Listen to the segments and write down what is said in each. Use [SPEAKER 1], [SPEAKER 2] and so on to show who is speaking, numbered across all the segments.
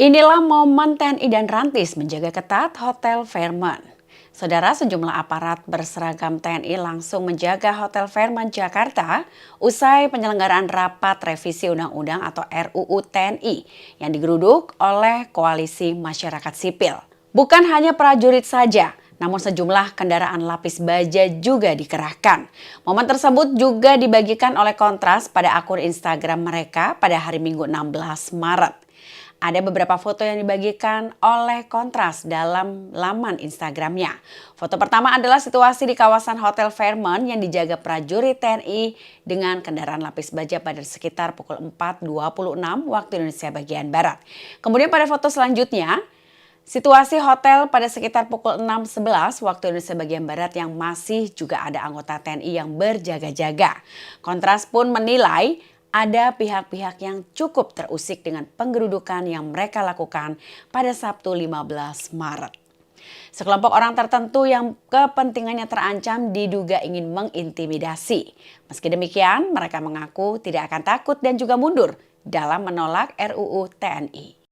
[SPEAKER 1] Inilah momen TNI dan Rantis menjaga ketat Hotel Fairmont. Saudara, sejumlah aparat berseragam TNI langsung menjaga Hotel Fairmont Jakarta usai penyelenggaraan rapat revisi Undang-Undang atau RUU TNI yang digeruduk oleh Koalisi Masyarakat Sipil. Bukan hanya prajurit saja, namun sejumlah kendaraan lapis baja juga dikerahkan. Momen tersebut juga dibagikan oleh Kontras pada akun Instagram mereka pada hari Minggu 16 Maret. Ada beberapa foto yang dibagikan oleh Kontras dalam laman Instagramnya. Foto pertama adalah situasi di kawasan Hotel Fairmont yang dijaga prajurit TNI dengan kendaraan lapis baja pada sekitar pukul 4.26 waktu Indonesia bagian Barat. Kemudian pada foto selanjutnya, situasi hotel pada sekitar pukul 6.11 waktu Indonesia bagian Barat yang masih juga ada anggota TNI yang berjaga-jaga. Kontras pun menilai ada pihak-pihak yang cukup terusik dengan penggerudukan yang mereka lakukan pada Sabtu 15 Maret. Sekelompok orang tertentu yang kepentingannya terancam diduga ingin mengintimidasi. Meski demikian, mereka mengaku tidak akan takut dan juga mundur dalam menolak RUU TNI.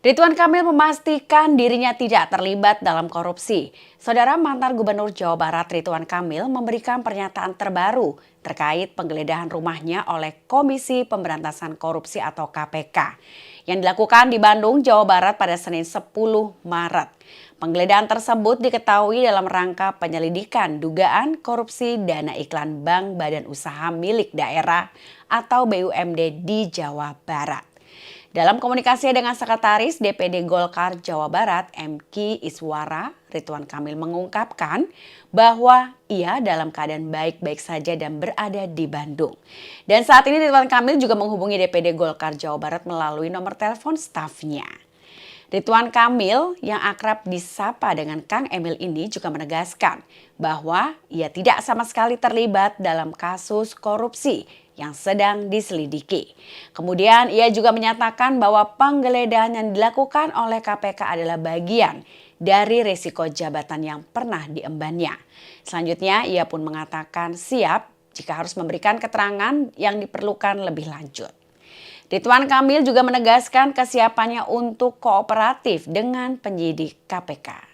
[SPEAKER 1] Ridwan Kamil memastikan dirinya tidak terlibat dalam korupsi. Saudara, mantan Gubernur Jawa Barat Ridwan Kamil memberikan pernyataan terbaru terkait penggeledahan rumahnya oleh Komisi Pemberantasan Korupsi atau KPK yang dilakukan di Bandung, Jawa Barat pada Senin 10 Maret. Penggeledahan tersebut diketahui dalam rangka penyelidikan dugaan korupsi dana iklan Bank Badan Usaha Milik Daerah atau BUMD di Jawa Barat. Dalam komunikasi dengan Sekretaris DPD Golkar Jawa Barat, M.Ki Iswara, Ridwan Kamil mengungkapkan bahwa ia dalam keadaan baik-baik saja dan berada di Bandung. Dan saat ini Ridwan Kamil juga menghubungi DPD Golkar Jawa Barat melalui nomor telepon stafnya. Ridwan Kamil yang akrab disapa dengan Kang Emil ini juga menegaskan bahwa ia tidak sama sekali terlibat dalam kasus korupsi yang sedang diselidiki. Kemudian ia juga menyatakan bahwa penggeledahan yang dilakukan oleh KPK adalah bagian dari risiko jabatan yang pernah diembannya. Selanjutnya ia pun mengatakan siap jika harus memberikan keterangan yang diperlukan lebih lanjut. Ridwan Kamil juga menegaskan kesiapannya untuk kooperatif dengan penyidik KPK.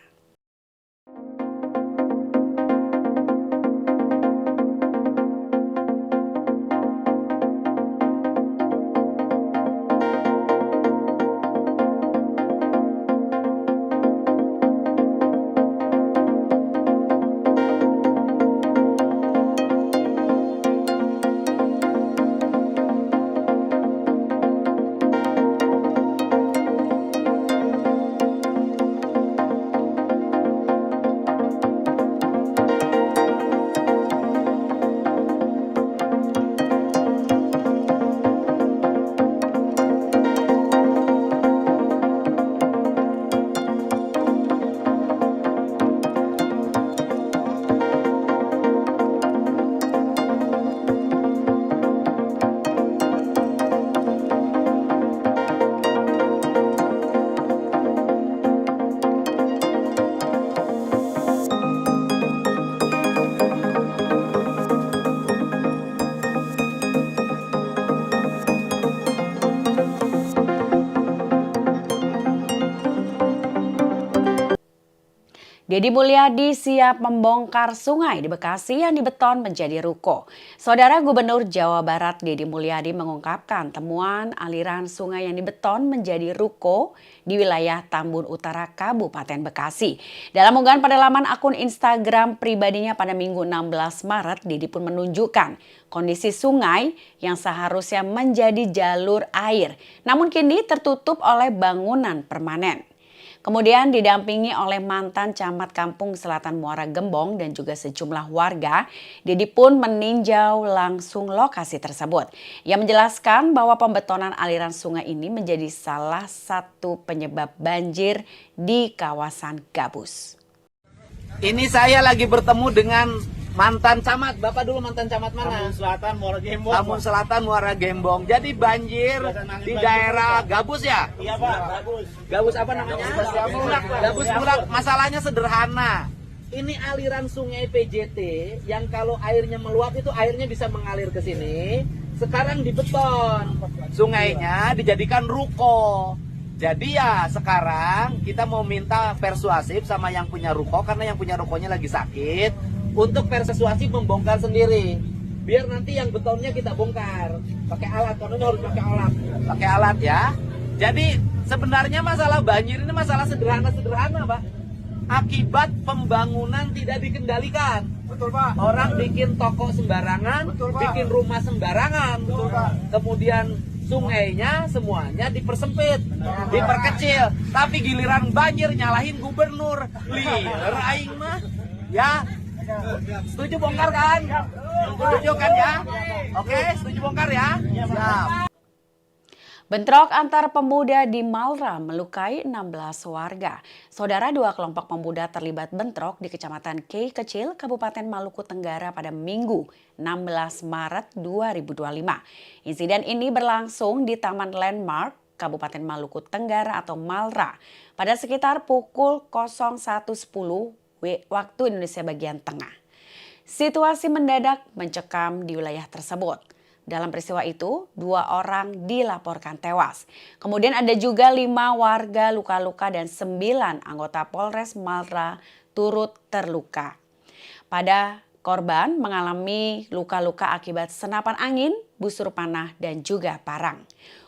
[SPEAKER 1] Deddy Mulyadi siap membongkar sungai di Bekasi yang dibeton menjadi ruko. Saudara Gubernur Jawa Barat Deddy Mulyadi mengungkapkan temuan aliran sungai yang dibeton menjadi ruko di wilayah Tambun Utara, Kabupaten Bekasi. Dalam unggahan pada laman akun Instagram pribadinya pada Minggu 16 Maret, Deddy pun menunjukkan kondisi sungai yang seharusnya menjadi jalur air, namun kini tertutup oleh bangunan permanen. Kemudian didampingi oleh mantan camat Kampung Selatan Muara Gembong dan juga sejumlah warga, Deddy pun meninjau langsung lokasi tersebut. Ia menjelaskan bahwa pembetonan aliran sungai ini menjadi salah satu penyebab banjir di kawasan Gabus.
[SPEAKER 2] Ini saya lagi bertemu dengan mantan camat. Bapak dulu mantan camat mana?
[SPEAKER 3] Tambun Selatan, Muara Gembong.
[SPEAKER 2] Tambun Selatan, Muara Gembong. Jadi banjir di daerah Gabus ya?
[SPEAKER 3] Iya Pak, Gabus.
[SPEAKER 2] Gabus apa namanya? Gabus Bulak. Masalahnya sederhana. Ini aliran sungai PJT yang kalau airnya meluap itu airnya bisa mengalir ke sini. Sekarang dibeton. Sungainya dijadikan ruko. Jadi ya sekarang kita mau minta persuasif sama yang punya ruko, karena yang punya rukonya lagi sakit, untuk persuasif membongkar sendiri. Biar nanti yang betonnya kita bongkar pakai alat, karena ini harus pakai alat ya. Jadi sebenarnya masalah banjir ini masalah sederhana Pak. Akibat pembangunan tidak dikendalikan.
[SPEAKER 3] Betul Pak.
[SPEAKER 2] Orang bikin toko sembarangan,
[SPEAKER 3] Betul, Pak.
[SPEAKER 2] bikin rumah sembarangan.
[SPEAKER 3] Betul, Pak.
[SPEAKER 2] Kemudian sungainya semuanya dipersempit, diperkecil. Tapi giliran banjir nyalahin gubernur. Liar aing mah. Ya. Setuju bongkar kan? Setuju kan ya? Oke, setuju bongkar ya? Siap.
[SPEAKER 1] Bentrok antar pemuda di Malra melukai 16 warga. Saudara, dua kelompok pemuda terlibat bentrok di Kecamatan Kei Kecil, Kabupaten Maluku Tenggara pada Minggu 16 Maret 2025. Insiden ini berlangsung di Taman Landmark, Kabupaten Maluku Tenggara atau Malra pada sekitar pukul 01.10 waktu Indonesia bagian tengah. Situasi mendadak mencekam di wilayah tersebut. Dalam peristiwa itu, 2 orang dilaporkan tewas. Kemudian ada juga 5 warga luka-luka dan 9 anggota Polres Malra turut terluka. Pada korban mengalami luka-luka akibat senapan angin, busur panah, dan juga parang.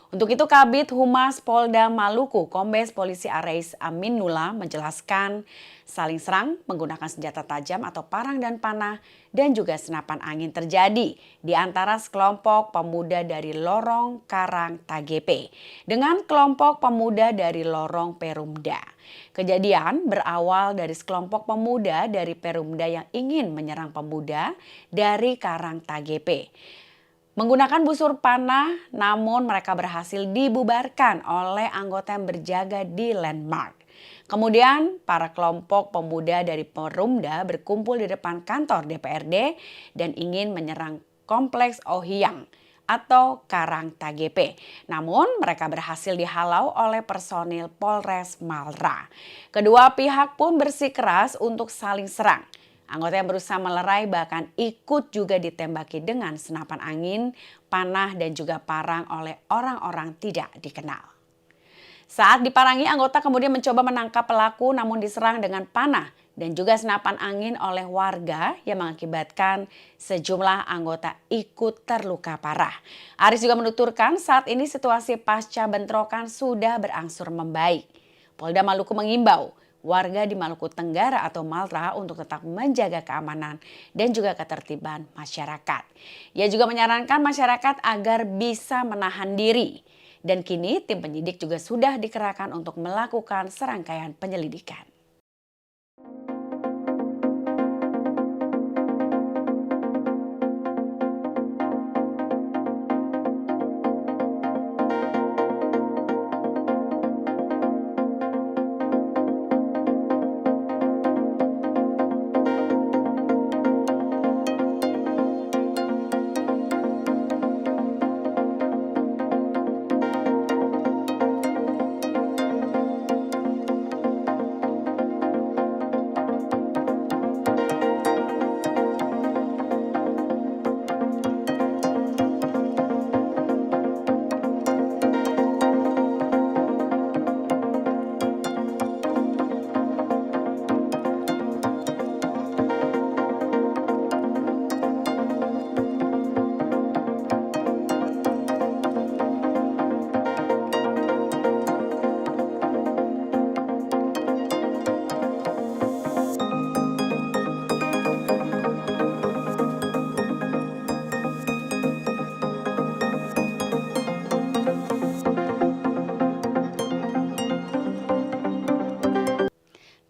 [SPEAKER 1] Untuk itu Kabid Humas Polda Maluku, Kombes Polisi Areis Aminullah menjelaskan saling serang menggunakan senjata tajam atau parang dan panah dan juga senapan angin terjadi di antara sekelompok pemuda dari Lorong Karang TGP dengan kelompok pemuda dari Lorong Perumda. Kejadian berawal dari sekelompok pemuda dari Perumda yang ingin menyerang pemuda dari Karang TGP. Menggunakan busur panah, namun mereka berhasil dibubarkan oleh anggota yang berjaga di Landmark. Kemudian para kelompok pemuda dari Perumda berkumpul di depan kantor DPRD dan ingin menyerang Kompleks Ohiang atau Karang TGP. Namun mereka berhasil dihalau oleh personil Polres Malra. Kedua pihak pun bersikeras untuk saling serang. Anggota yang berusaha melerai bahkan ikut juga ditembaki dengan senapan angin, panah dan juga parang oleh orang-orang tidak dikenal. Saat diparangi, anggota kemudian mencoba menangkap pelaku namun diserang dengan panah dan juga senapan angin oleh warga yang mengakibatkan sejumlah anggota ikut terluka parah. Aris juga menuturkan saat ini situasi pasca bentrokan sudah berangsur membaik. Polda Maluku mengimbau warga di Maluku Tenggara atau Malra untuk tetap menjaga keamanan dan juga ketertiban masyarakat. Ia juga menyarankan masyarakat agar bisa menahan diri. Dan kini tim penyidik juga sudah dikerahkan untuk melakukan serangkaian penyelidikan.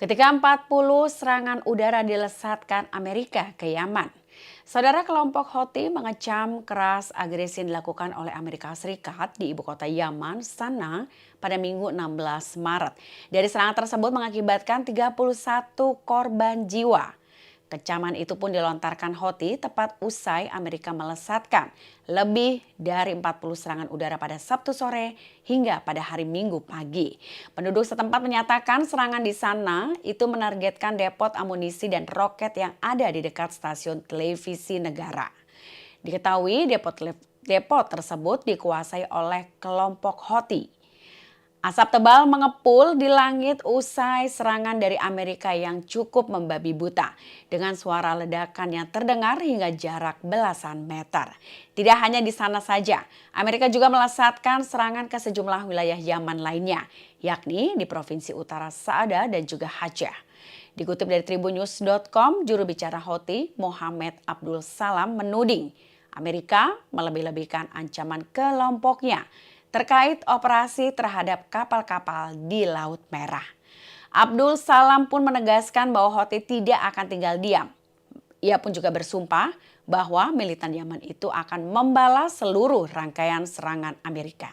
[SPEAKER 1] ketika 40 serangan udara dilesatkan Amerika ke Yaman. Saudara, kelompok Houthi mengecam keras agresi yang dilakukan oleh Amerika Serikat di ibu kota Yaman, Sanaa, pada Minggu 16 Maret. Dari serangan tersebut mengakibatkan 31 korban jiwa. Kecaman itu pun dilontarkan Houthi tepat usai Amerika melesatkan lebih dari 40 serangan udara pada Sabtu sore hingga pada hari Minggu pagi. Penduduk setempat menyatakan serangan di sana itu menargetkan depot amunisi dan roket yang ada di dekat stasiun televisi negara. Diketahui depot tersebut dikuasai oleh kelompok Houthi. Asap tebal mengepul di langit usai serangan dari Amerika yang cukup membabi buta dengan suara ledakan yang terdengar hingga jarak belasan meter. Tidak hanya di sana saja, Amerika juga melesatkan serangan ke sejumlah wilayah Yaman lainnya, yakni di Provinsi Utara Saada dan juga Hajjah. Dikutip dari tribunnews.com, juru bicara Houthi, Mohammed Abdul Salam menuding Amerika melebih-lebihkan ancaman kelompoknya terkait operasi terhadap kapal-kapal di Laut Merah. Abdul Salam pun menegaskan bahwa Houthi tidak akan tinggal diam. Ia pun juga bersumpah bahwa militan Yaman itu akan membalas seluruh rangkaian serangan Amerika.